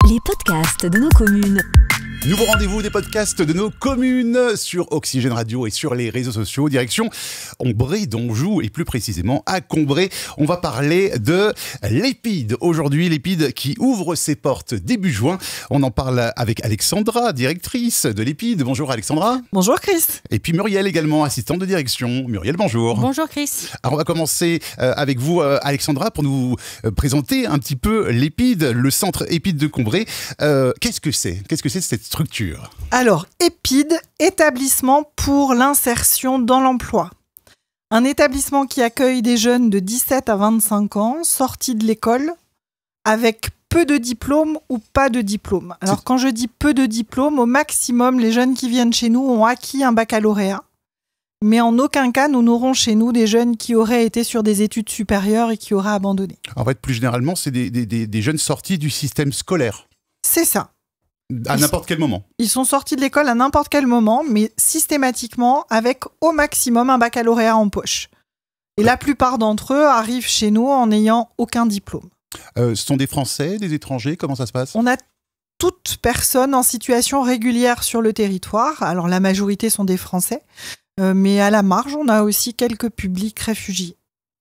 Les podcasts de nos communes. Nouveau rendez-vous des podcasts de nos communes sur Oxygène Radio et sur les réseaux sociaux. Direction Ombré d'Anjou et plus précisément à Combray. On va parler de l'Épide. Aujourd'hui, l'Épide qui ouvre ses portes début juin. On en parle avec Alexandra, directrice de l'Épide. Bonjour Alexandra. Bonjour Chris. Et puis Muriel également, assistante de direction. Muriel, bonjour. Bonjour Chris. Alors on va commencer avec vous Alexandra pour nous présenter un petit peu l'Épide, le centre Épide de Combray. Qu'est-ce que c'est cette structure? Alors, Épide, établissement pour l'insertion dans l'emploi. Un établissement qui accueille des jeunes de 17 à 25 ans, sortis de l'école, avec peu de diplômes ou pas de diplômes. Alors, quand je dis peu de diplômes, au maximum, les jeunes qui viennent chez nous ont acquis un baccalauréat. Mais en aucun cas, nous n'aurons chez nous des jeunes qui auraient été sur des études supérieures et qui auraient abandonné. En fait, plus généralement, c'est des jeunes sortis du système scolaire. C'est ça. À n'importe quel moment. Ils sont sortis de l'école à n'importe quel moment, mais systématiquement avec au maximum un baccalauréat en poche. Et la plupart d'entre eux arrivent chez nous en n'ayant aucun diplôme. Ce sont des Français, des étrangers, comment ça se passe? On a toute personne en situation régulière sur le territoire. Alors la majorité sont des Français, mais à la marge, on a aussi quelques publics réfugiés.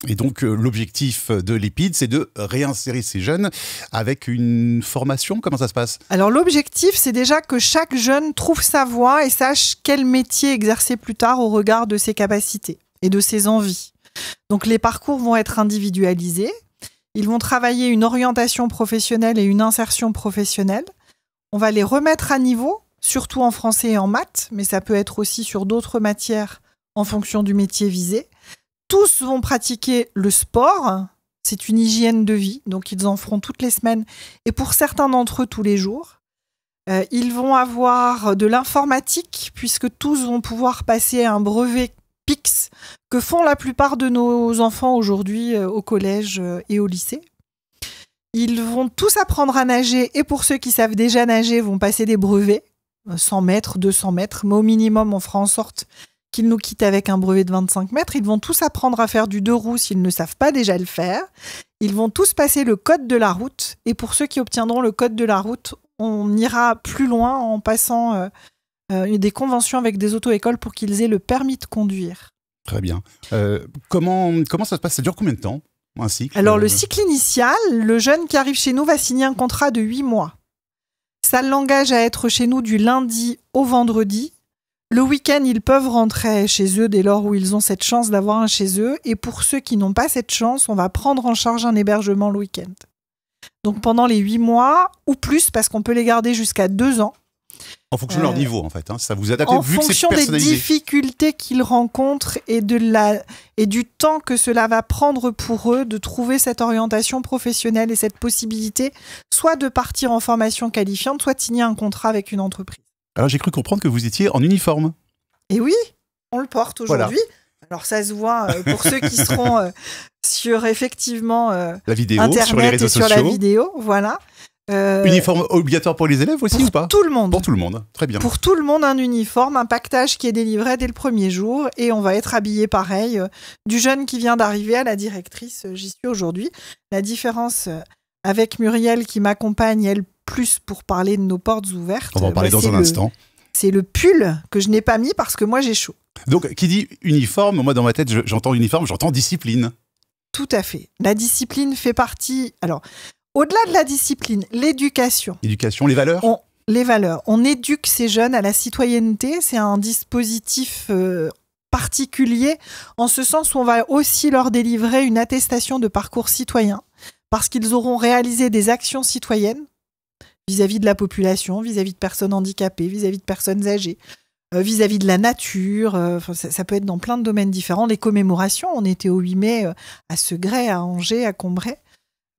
Et donc, l'objectif de l'Épide, c'est de réinsérer ces jeunes avec une formation. Comment ça se passe? Alors, l'objectif, c'est déjà que chaque jeune trouve sa voie et sache quel métier exercer plus tard au regard de ses capacités et de ses envies. Donc, les parcours vont être individualisés. Ils vont travailler une orientation professionnelle et une insertion professionnelle. On va les remettre à niveau, surtout en français et en maths, mais ça peut être aussi sur d'autres matières en fonction du métier visé. Tous vont pratiquer le sport, c'est une hygiène de vie, donc ils en feront toutes les semaines et pour certains d'entre eux tous les jours. Ils vont avoir de l'informatique puisque tous vont pouvoir passer un brevet PIX que font la plupart de nos enfants aujourd'hui au collège et au lycée. Ils vont tous apprendre à nager et pour ceux qui savent déjà nager vont passer des brevets, 100 mètres, 200 mètres, mais au minimum on fera en sorte qu'ils nous quittent avec un brevet de 25 mètres. Ils vont tous apprendre à faire du 2 roues s'ils ne savent pas déjà le faire. Ils vont tous passer le code de la route. Et pour ceux qui obtiendront le code de la route, on ira plus loin en passant des conventions avec des auto-écoles pour qu'ils aient le permis de conduire. Très bien. Comment ça se passe? Ça dure combien de temps, un cycle? Alors, le cycle initial, le jeune qui arrive chez nous va signer un contrat de 8 mois. Ça l'engage à être chez nous du lundi au vendredi. Le week-end, ils peuvent rentrer chez eux dès lors où ils ont cette chance d'avoir un chez eux. Et pour ceux qui n'ont pas cette chance, on va prendre en charge un hébergement le week-end. Donc pendant les 8 mois ou plus, parce qu'on peut les garder jusqu'à 2 ans. En fonction de leur niveau, en fait. Hein. Ça vous adapte en vu que c'est fonction des personnalisé. difficultés qu'ils rencontrent et du temps que cela va prendre pour eux de trouver cette orientation professionnelle et cette possibilité soit de partir en formation qualifiante, soit de signer un contrat avec une entreprise. Alors j'ai cru comprendre que vous étiez en uniforme. Et oui, on le porte aujourd'hui. Voilà. Alors ça se voit pour ceux qui seront sur effectivement la vidéo, Internet sur les réseaux et sur sociaux. la vidéo, voilà. Uniforme obligatoire pour les élèves aussi ou pas? Pour tout le monde. Pour tout le monde, très bien. Pour tout le monde, un uniforme, un pactage qui est délivré dès le premier jour et on va être habillé pareil. Du jeune qui vient d'arriver à la directrice, j'y suis aujourd'hui. La différence avec Muriel qui m'accompagne, elle, plus pour parler de nos portes ouvertes. On va en parler dans un instant. C'est le pull que je n'ai pas mis parce que moi j'ai chaud. Donc, qui dit uniforme, moi dans ma tête, j'entends uniforme, j'entends discipline. Tout à fait. La discipline fait partie... Alors, au-delà de la discipline, l'éducation. L'éducation, les valeurs? Les valeurs. On éduque ces jeunes à la citoyenneté. C'est un dispositif particulier en ce sens où on va aussi leur délivrer une attestation de parcours citoyen parce qu'ils auront réalisé des actions citoyennes vis-à-vis de la population, vis-à-vis de personnes handicapées, vis-à-vis de personnes âgées, vis-à-vis de la nature. Ça peut être dans plein de domaines différents. Les commémorations, on était au 8 mai à Segré, à Angers, à Combray.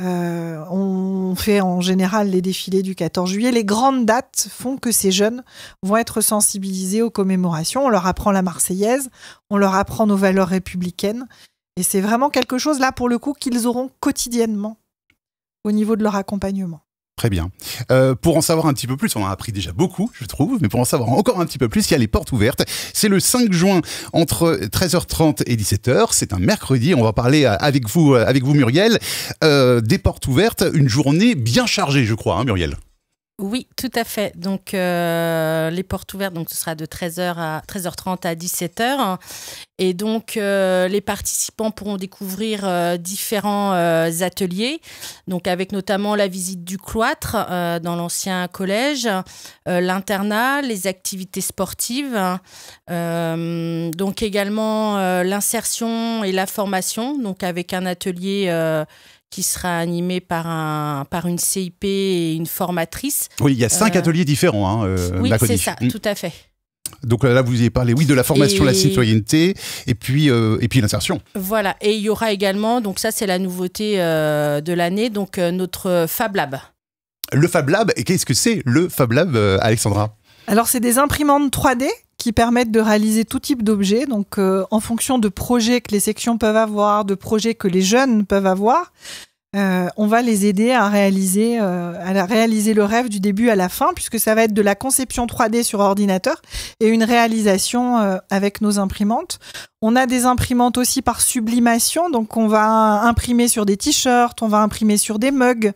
On fait en général les défilés du 14 juillet. Les grandes dates font que ces jeunes vont être sensibilisés aux commémorations. On leur apprend la Marseillaise, on leur apprend nos valeurs républicaines. Et c'est vraiment quelque chose, là, pour le coup, qu'ils auront quotidiennement au niveau de leur accompagnement. Très bien. Pour en savoir un petit peu plus, on en a appris déjà beaucoup, je trouve, mais pour en savoir encore un petit peu plus, il y a les portes ouvertes. C'est le 5 juin entre 13h30 et 17h. C'est un mercredi. On va parler avec vous Muriel, des portes ouvertes. Une journée bien chargée, je crois, hein, Muriel. Oui, tout à fait. Donc, les portes ouvertes, donc, ce sera de 13h30 à 17h. Et donc, les participants pourront découvrir différents ateliers, donc avec notamment la visite du cloître dans l'ancien collège, l'internat, les activités sportives, donc également l'insertion et la formation, donc avec un atelier qui sera animé par une CIP et une formatrice. Oui, il y a 5 ateliers différents. Oui, Mercredi. C'est ça, tout à fait. Donc là, vous y avez parlé, de la formation, la citoyenneté, et puis l'insertion. Voilà, et il y aura également, donc ça c'est la nouveauté de l'année, donc notre Fab Lab. Le Fab Lab, et qu'est-ce que c'est le Fab Lab, Alexandra ? Alors, c'est des imprimantes 3D qui permettent de réaliser tout type d'objets. Donc, en fonction de projets que les sections peuvent avoir, de projets que les jeunes peuvent avoir, on va les aider à réaliser le rêve du début à la fin, puisque ça va être de la conception 3D sur ordinateur et une réalisation avec nos imprimantes. On a des imprimantes aussi par sublimation, donc on va imprimer sur des t-shirts, on va imprimer sur des mugs,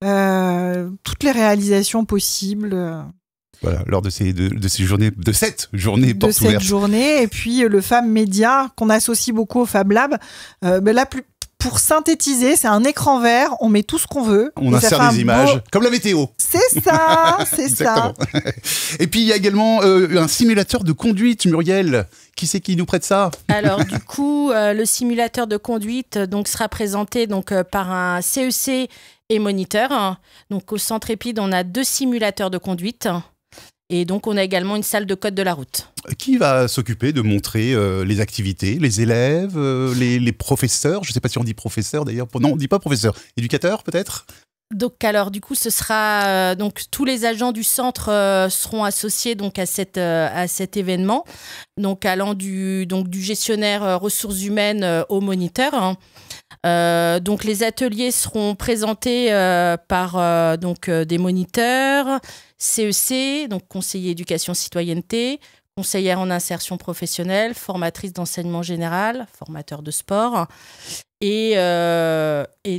toutes les réalisations possibles. Voilà, lors de ces journées, de cette journée porte ouverte. De cette journée, et puis le Fab Média qu'on associe beaucoup au Fab Lab. Pour synthétiser, c'est un écran vert, on met tout ce qu'on veut. On insère des images, comme la météo. C'est ça, c'est ça. Et puis il y a également un simulateur de conduite, Muriel. Qui c'est qui nous prête ça ? Alors du coup, le simulateur de conduite sera présenté par un CEC et moniteur. Donc au Centre Épide, on a 2 simulateurs de conduite. Et donc, on a également une salle de code de la route. Qui va s'occuper de montrer les activités, les élèves, les professeurs ? Je ne sais pas si on dit professeur d'ailleurs. Non, on ne dit pas professeur. Éducateur peut-être ? Donc, alors, du coup, ce sera tous les agents du centre seront associés à cet événement. Donc, allant du gestionnaire ressources humaines au moniteur. Donc, les ateliers seront présentés par des moniteurs, CEC, donc conseiller éducation citoyenneté, conseillère en insertion professionnelle, formatrice d'enseignement général, formateur de sport. Et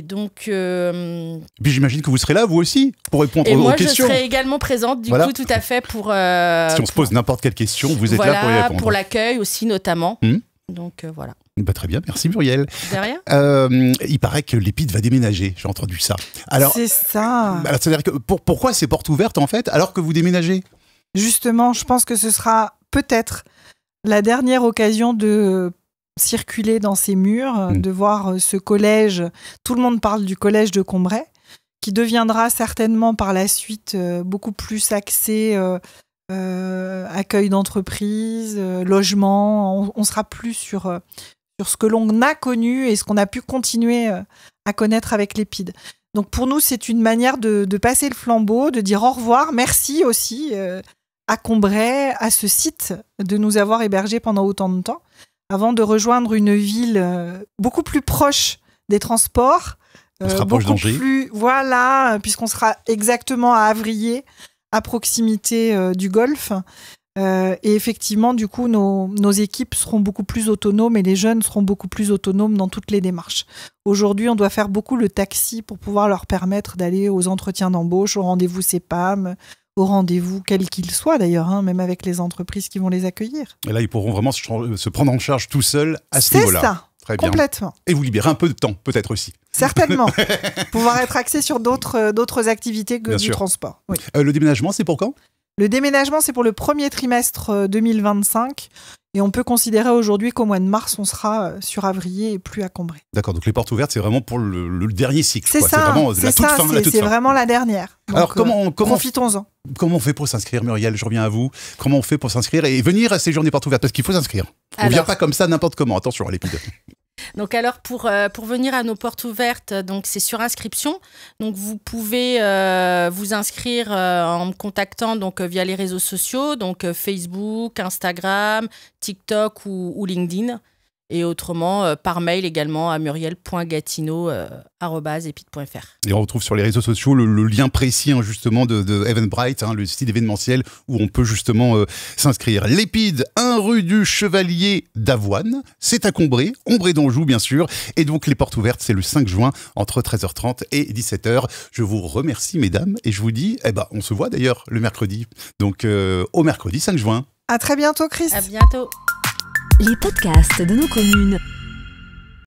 donc... Puis j'imagine que vous serez là, vous aussi, pour répondre aux questions. Et moi, je serai également présente, du coup, tout à fait, pour... si on se pose n'importe quelle question, vous êtes là pour y répondre. Pour l'accueil aussi, notamment. Donc, voilà. Très bien, merci Muriel. De rien. Il paraît que l'Épide va déménager, j'ai entendu ça. Alors, c'est ça. Alors, c'est-à-dire que pourquoi ces portes ouvertes en fait, alors que vous déménagez ? Justement, je pense que ce sera peut-être la dernière occasion de circuler dans ces murs, de voir ce collège. Tout le monde parle du collège de Combray, qui deviendra certainement par la suite beaucoup plus axé accueil d'entreprise, logement. On sera plus sur ce que l'on a connu et ce qu'on a pu continuer à connaître avec l'Épide. Donc pour nous, c'est une manière de passer le flambeau, de dire au revoir, merci aussi à Combray, à ce site, de nous avoir hébergés pendant autant de temps, avant de rejoindre une ville beaucoup plus proche des transports. On se rapproche d'Angers. Voilà, puisqu'on sera exactement à Avrier, à proximité du Golfe. Et effectivement, du coup, nos équipes seront beaucoup plus autonomes et les jeunes seront beaucoup plus autonomes dans toutes les démarches. Aujourd'hui, on doit faire beaucoup le taxi pour pouvoir leur permettre d'aller aux entretiens d'embauche, au rendez-vous CEPAM, au rendez-vous quel qu'il soit d'ailleurs, même avec les entreprises qui vont les accueillir. Et là, ils pourront vraiment se prendre en charge tout seuls à ce niveau-là. C'est ça, très bien. Complètement. Et vous libérez un peu de temps, peut-être aussi. Certainement. Pouvoir être axé sur d'autres activités que du transport. Oui. Le déménagement, c'est pour quand ? Le déménagement, c'est pour le premier trimestre 2025. Et on peut considérer aujourd'hui qu'au mois de mars, on sera sur Avrier et plus à Combray. D'accord, donc les portes ouvertes, c'est vraiment pour le dernier cycle. C'est ça, c'est vraiment la toute fin. C'est vraiment la dernière. Donc, alors profitons-en. Comment on fait pour s'inscrire, Muriel ? Je reviens à vous. Comment on fait pour s'inscrire et venir à ces journées portes ouvertes ? Parce qu'il faut s'inscrire. On ne vient pas comme ça n'importe comment. Attention à l'Épide. Donc alors pour venir à nos portes ouvertes, donc c'est sur inscription. Donc vous pouvez vous inscrire en me contactant via les réseaux sociaux, donc Facebook, Instagram, TikTok ou LinkedIn. Et autrement, par mail également à muriel.gatineau@epide.fr. Et on retrouve sur les réseaux sociaux le lien précis justement de Eventbrite, le site événementiel où on peut justement s'inscrire. L'Épide, 1 rue du Chevalier d'Avoine, c'est à Combray d'Anjou bien sûr. Et donc les portes ouvertes, c'est le 5 juin entre 13h30 et 17h. Je vous remercie mesdames et je vous dis, on se voit d'ailleurs le mercredi. Donc au mercredi 5 juin. À très bientôt Chris. À bientôt. Les podcasts de nos communes.